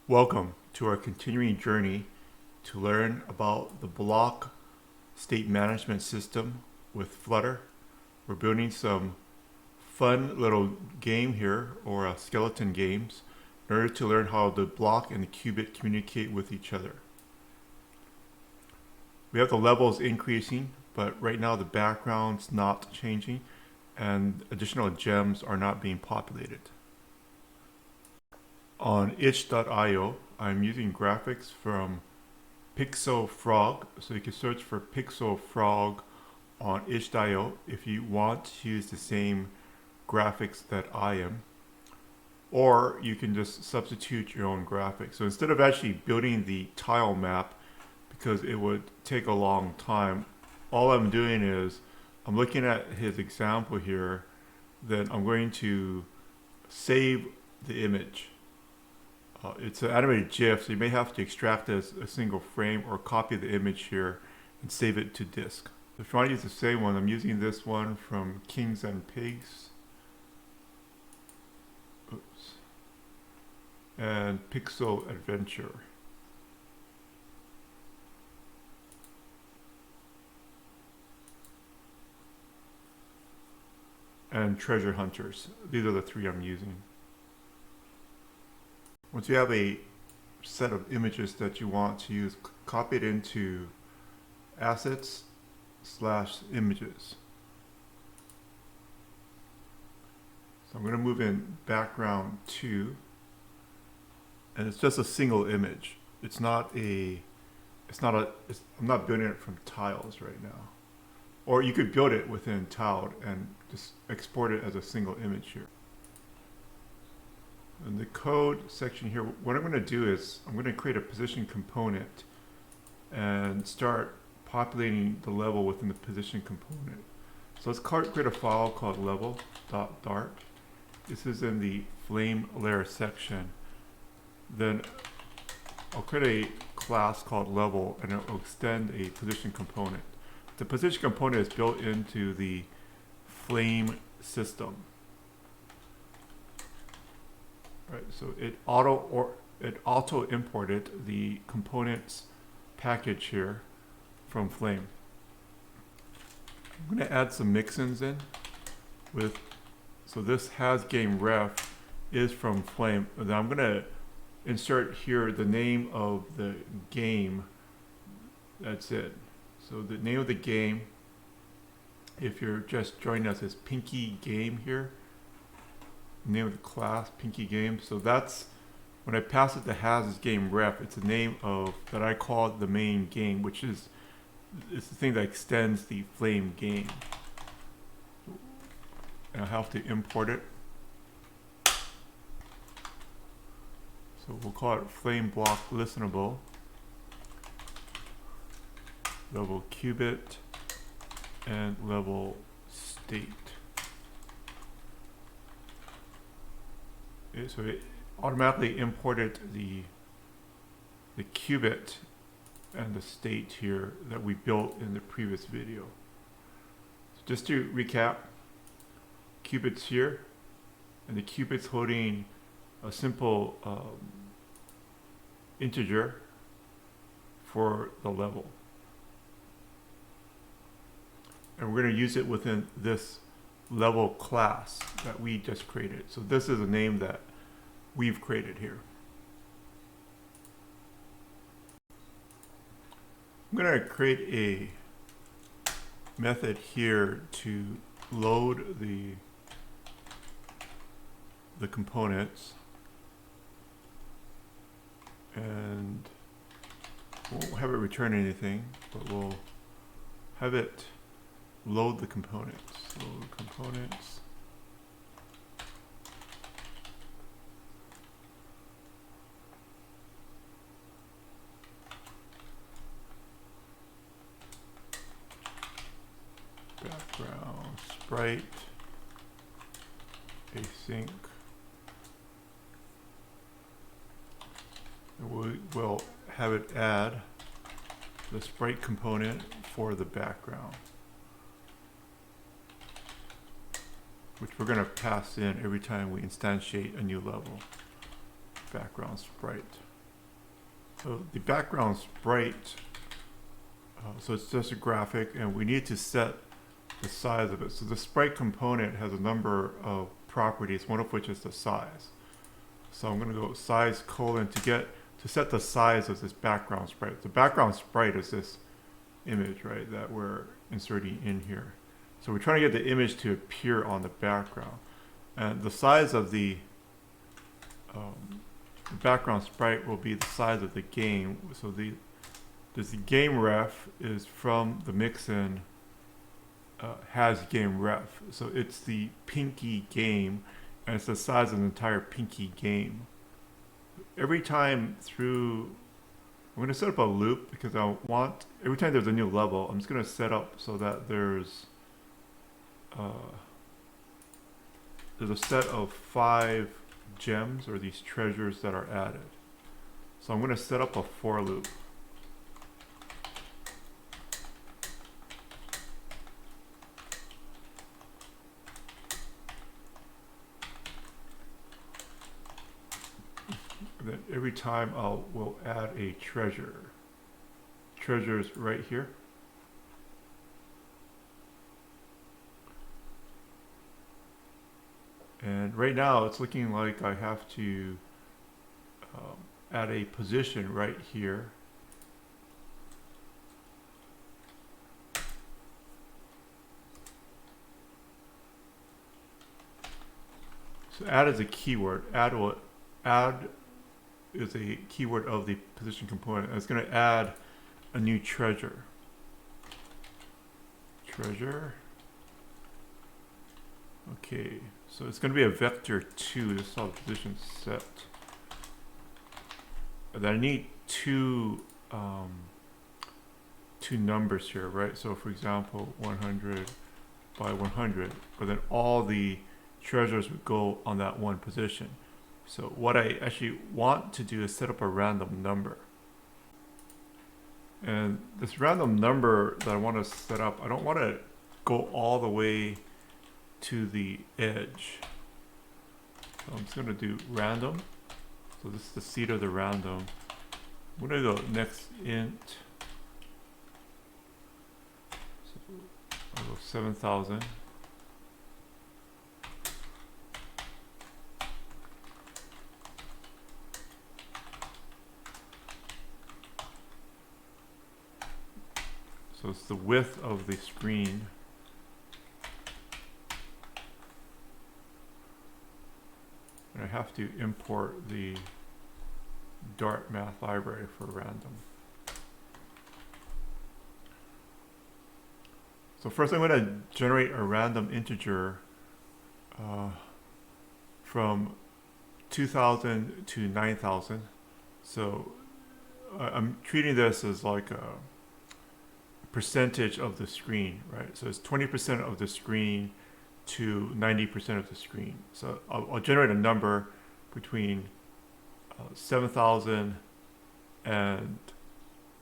Welcome to our continuing journey to learn about the BLoC state management system with Flutter. We're building some fun little game here, or skeleton games, in order to learn how the BLoC and the Cubit communicate with each other. We have the levels increasing, but right now the background's not changing and additional gems are not being populated. On itch.io, I'm using graphics from Pixel Frog, so you can search for Pixel Frog on itch.io if you want to use the same graphics that I am, or you can just substitute your own graphics. So instead of actually building the tile map, because it would take a long time, all I'm doing is I'm looking at his example here, then I'm going to save the image. It's an animated GIF, so you may have to extract as a single frame or copy the image here and save it to disk. If you want to use the same one, I'm using this one from Kings and Pigs. Oops. And Pixel Adventure. And Treasure Hunters. These are the three I'm using. Once you have a set of images that you want to use, copy it into assets/images. So I'm going to move in background 2, and it's just a single image. I'm not building it from tiles right now. Or you could build it within tiled and just export it as a single image here. In the code section here, what I'm going to do is I'm going to create a position component and start populating the level within the position component. So let's create a file called level.dart. This is in the flame layer section. Then I'll create a class called level and it will extend a position component. The position component is built into the flame system. Right, so it auto imported the components package here from Flame. I'm going to add some mixins in so this has game ref is from Flame. And then I'm going to insert here the name of the game. That's it. So the name of the game, if you're just joining us, is Pinkie game here. Name of the class, Pinkie game. So that's when I pass it to has game ref, it's the name of that I call the main game, which is it's the thing that extends the flame game. And I have to import it. So we'll call it flame block listenable, level Cubit, and level state. So it automatically imported the Cubit and the state here that we built in the previous video. So just to recap, Cubit's here, and the Cubit's holding a simple integer for the level. And we're going to use it within this level class that we just created. So this is a name that we've created here. I'm going to create a method here to load the components, and won't have it return anything, but we'll have it load the components. Load components. Background sprite. Async. And we will have it add the sprite component for the background, which we're going to pass in every time we instantiate a new level. Background sprite. So the background sprite, so it's just a graphic, and we need to set the size of it. So the sprite component has a number of properties, one of which is the size. So I'm going to go size colon to set the size of this background sprite. The background sprite is this image, right, that we're inserting in here. So we're trying to get the image to appear on the background. And the size of the background sprite will be the size of the game. So the game ref is from the mixin has game ref. So it's the Pinkie game, and it's the size of the entire Pinkie game. Every time through, I'm going to set up a loop because I want, every time there's a new level, I'm just going to set up so that there's a set of 5 gems, or these treasures, that are added. So I'm going to set up a for loop. And then every time we'll add a treasure. Treasure's right here. And right now it's looking like I have to add a position right here. So add is a keyword. Add is a keyword of the position component. It's going to add a new treasure. Treasure. Okay, so it's going to be a vector 2. This is how the position set. And I need two numbers here, right? So for example, 100 by 100, but then all the treasures would go on that one position. So what I actually want to do is set up a random number. And this random number that I want to set up, I don't want to go all the way to the edge. So I'm just going to do random. So this is the seed of the random. I'm going to go next int. So I'll go 7,000. So it's the width of the screen. And I have to import the Dart math library for random. So first I'm going to generate a random integer from 2000 to 9000. So I'm treating this as like a percentage of the screen, right? So it's 20% of the screen to 90% of the screen. So I'll generate a number between 7,000 and,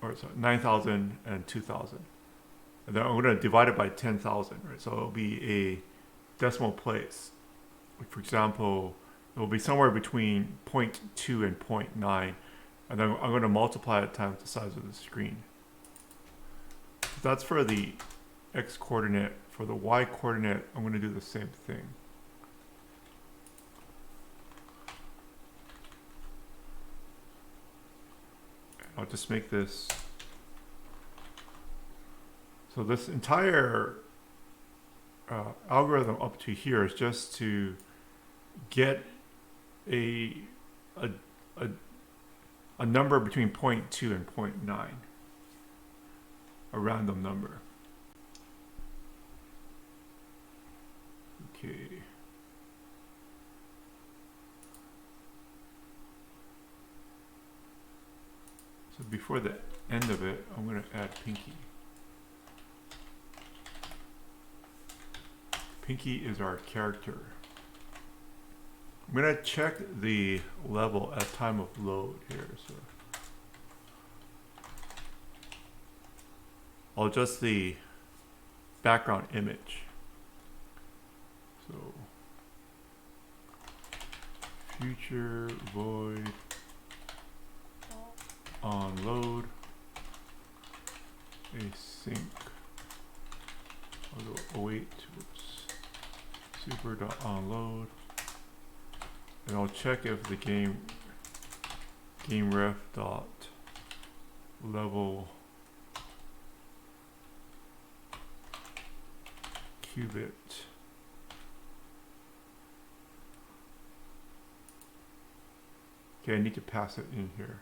or sorry, 9,000 and 2,000. And then I'm going to divide it by 10,000, right? So it'll be a decimal place. Like for example, it will be somewhere between 0.2 and 0.9. And then I'm going to multiply it times the size of the screen. So that's for the x coordinate. For the y coordinate, I'm going to do the same thing. I'll just make this. So this entire algorithm up to here is just to get a number between 0.2 and 0.9, a random number. Okay. So before the end of it, I'm going to add Pinkie. Pinkie is our character. I'm going to check the level at time of load here. So I'll adjust the background image. So future void super.onload async. I'll go await. Whoops. Super.onload, and I'll check if the game ref dot level Cubit okay, I need to pass it in here.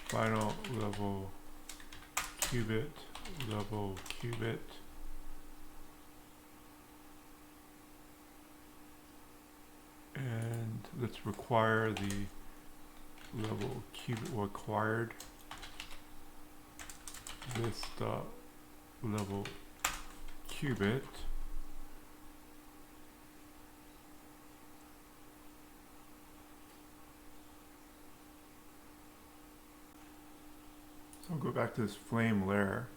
Final level Cubit, level Cubit, and let's require the level Cubit required this dot level Cubit so I'll go back to this flame layer.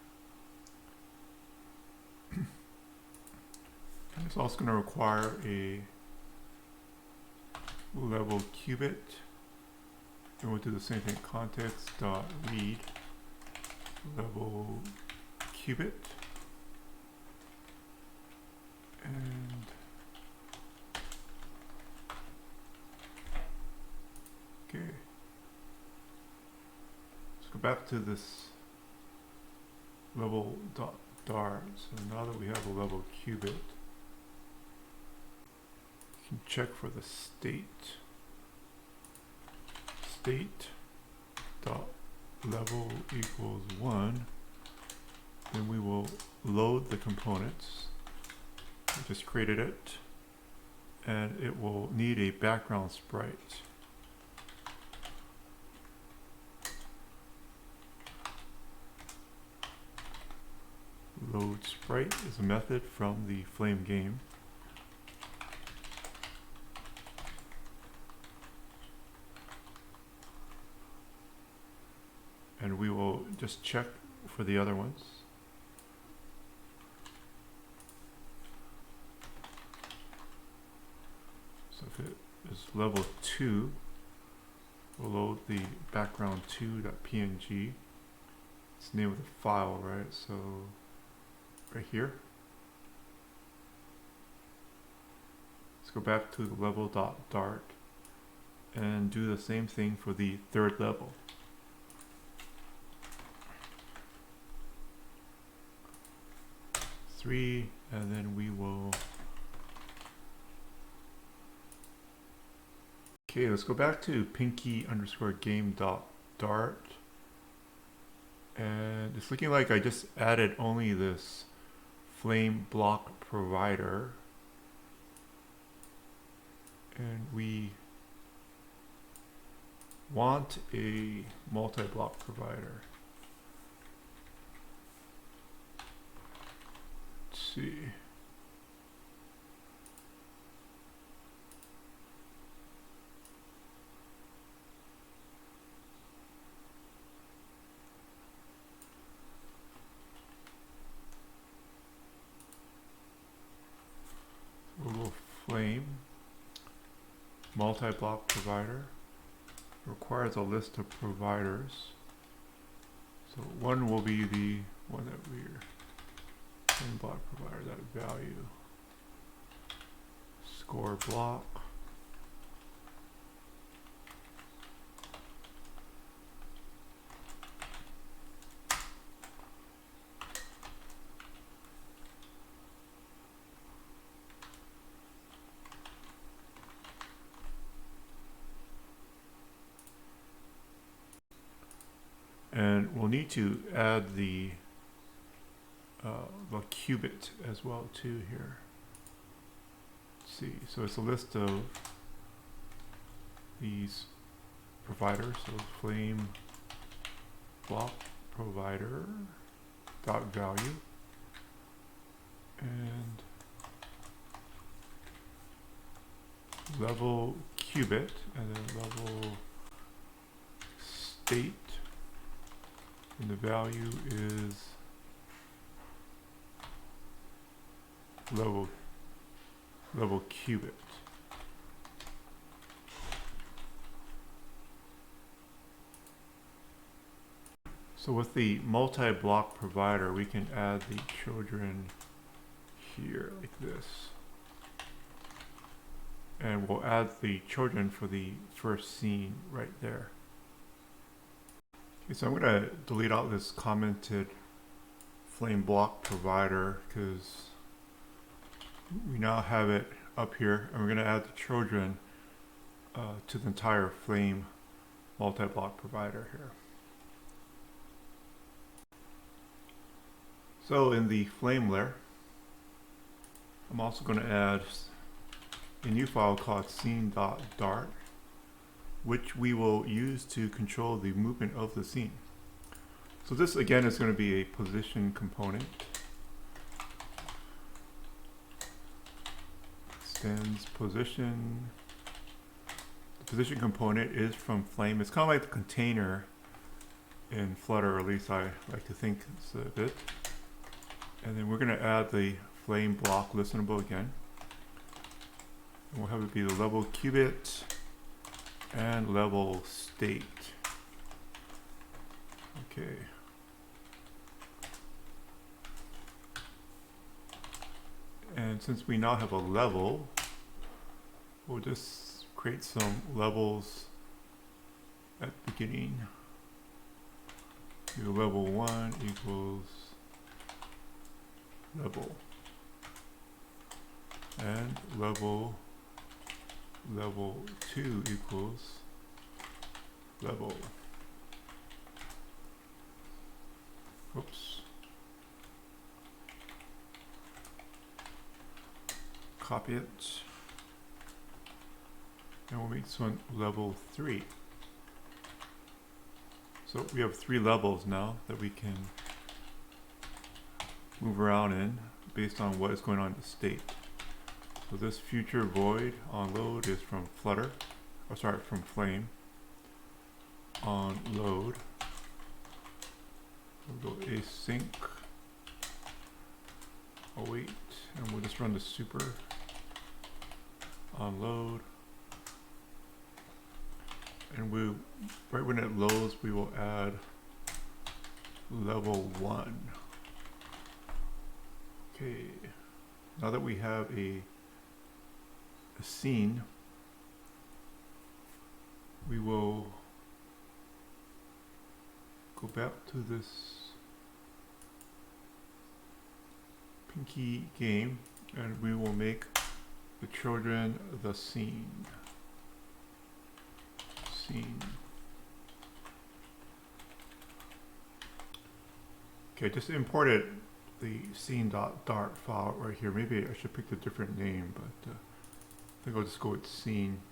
And it's also going to require a level Cubit, and we'll do the same thing, context dot read level Cubit, and okay, let's go back to this level dot dart. So now that we have a level Cubit, you can check for the state dot level equals 1. Then we will load the components. We just created it, and it will need a background sprite. Load sprite is a method from the Flame game. And we will just check for the other ones. So if it is level 2, we'll load the background2.png. It's the name of the file, right? So right here. Let's go back to the level.dart and do the same thing for the third level. Three, and then we will. Okay, let's go back to Pinkie underscore game dot dart, and it's looking like I just added only this flame block provider, and we want a multi-block provider. See. Google Flame multi-block provider requires a list of providers. So one will be the one that we're block provider, that value score block, and we'll need to add the Cubit as well too here. Let's see, so it's a list of these providers. So flame block provider dot value, and level Cubit, and then level state, and the value is level Cubit. So with the multi-block provider, we can add the children here like this. And we'll add the children for the first scene right there. Okay, so I'm going to delete out this commented flame block provider because we now have it up here, and we're going to add the children to the entire flame multi-block provider here. So in the flame layer, I'm also going to add a new file called scene.dart, which we will use to control the movement of the scene. So this again is going to be a position component. Extends position. The position component is from Flame. It's kind of like the container in Flutter, or at least I like to think it's a bit. And then we're going to add the flame block listenable again. And we'll have it be the level Cubit and level state. Okay. And since we now have a level, we'll just create some levels at the beginning. Do level 1 equals level, and level 2 equals level. Oops. Copy it, and we'll make this one level 3. So we have 3 levels now that we can move around in based on what is going on in the state. So this future void on load is from Flutter, or sorry, from Flame. On load, we'll go async await, and we'll just run the super on load. And we, right when it loads, we will add level 1. Okay, now that we have a scene, we will go back to this Pinkie game, and we will make the children the scene. Okay, just imported the scene.dart file right here. Maybe I should pick a different name, but I think I'll just go with scene.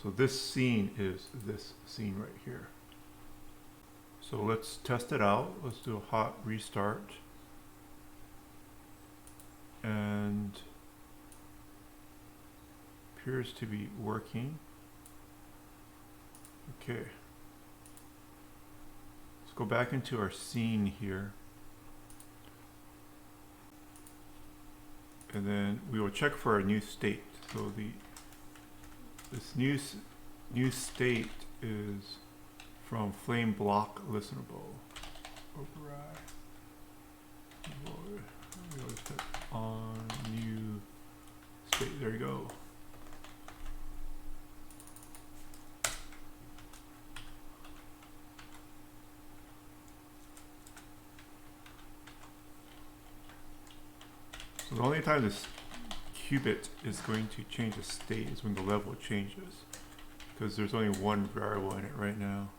So this scene is this scene right here. So let's test it out. Let's do a hot restart. And appears to be working. Okay. Let's go back into our scene here. And then we will check for a new state. So this new state is from flame block listenable. Override. We'll just put on new state. There you go. So the only time this Cubit is going to change the state is when the level changes, because there's only one variable in it right now.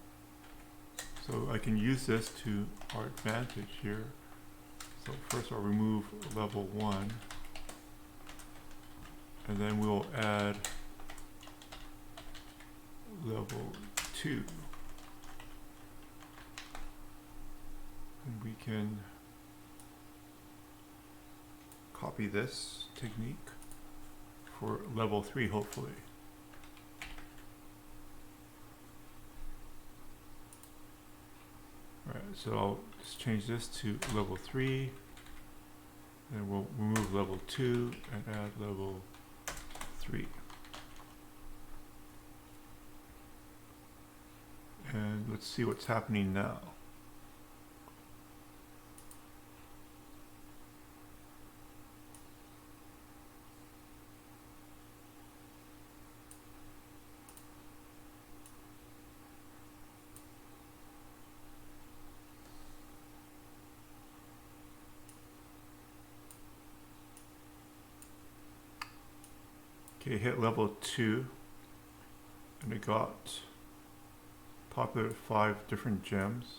So I can use this to our advantage here. So first I'll remove level 1, and then we'll add level 2. And we can copy this technique for level 3, hopefully. Alright, so I'll just change this to level 3, and we'll remove level 2 and add level 3. And let's see what's happening now. Okay, hit level 2, and it got populated 5 different gems.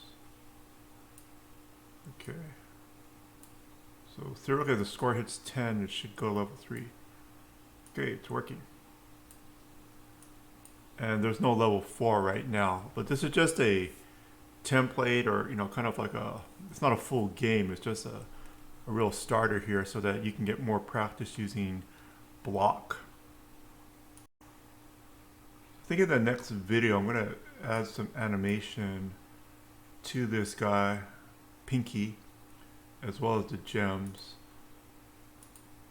Okay. So theoretically, if the score hits 10, it should go to level 3. Okay, it's working. And there's no level 4 right now, but this is just a template, or kind of like it's not a full game, it's just a real starter here so that you can get more practice using BLoC. I think in the next video I'm going to add some animation to this guy, Pinkie, as well as the gems.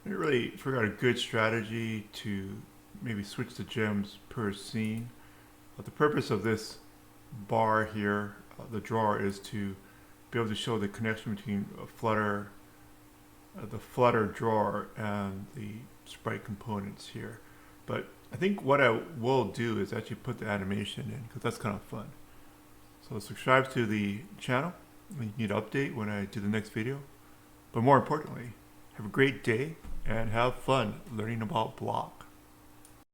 I really forgot a good strategy to maybe switch the gems per scene. But the purpose of this bar here, the drawer, is to be able to show the connection between Flutter, the Flutter drawer, and the sprite components here. But I think what I will do is actually put the animation in, because that's kind of fun. So subscribe to the channel and you get an update when I do the next video. But more importantly, have a great day and have fun learning about BLoC.